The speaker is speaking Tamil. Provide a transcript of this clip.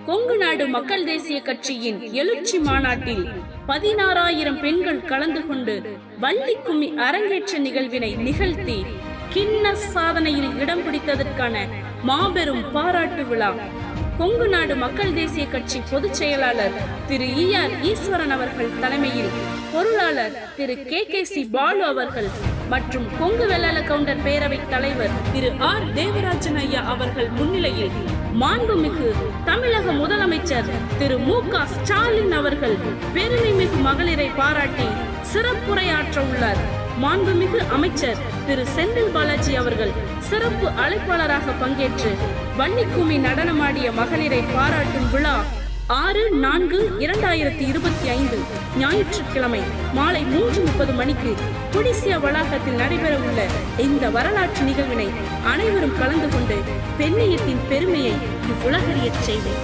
கொங்கு நாடு மக்கள் தேசிய கட்சியின் எழுச்சி மாநாட்டில் 16,000 பெண்கள் கலந்து கொண்டு வள்ளி கும்மி அரங்கேற்ற நிகழ்வினை நிகழ்த்தி கின்னஸ் சாதனையில் இடம் பிடித்ததற்கான மாபெரும் பாராட்டு விழா. கொங்கு நாடு மக்கள் தேசிய கட்சி பொதுச் செயலாளர் திரு ER ஈஸ்வரன் அவர்கள் தலைமையில் பொருளாளர் திரு KKC பாலு அவர்கள் மற்றும் கொங்கு வெள்ளாள கவுண்டர் பேரவை தலைவர் திரு R தேவராஜன் ஐயா அவர்கள் முன்னிலையில் மாண்புமிகு தமிழக முதலமைச்சர் திரு MK ஸ்டாலின் அவர்கள் பெருமை மிகு மகளிரை பாராட்டி சிறப்புரையாற்ற உள்ளார். மாண்புமிகு அமைச்சர் திரு செந்தில் பாலாஜி அவர்கள் சிறப்பு அழைப்பாளராக பங்கேற்று வள்ளி கும்மி நடனமாடிய மகளிரை பாராட்டும் விழா 6/4/2025 ஞாயிற்றுக்கிழமை மாலை 3:30 மணிக்கு கொடிசியா வளாகத்தில் நடைபெற உள்ள இந்த வரலாற்று நிகழ்வினை அனைவரும் கலந்து கொண்டு பெண்ணியத்தின் பெருமையை இவ்வுலகறியச் செய்வேன்.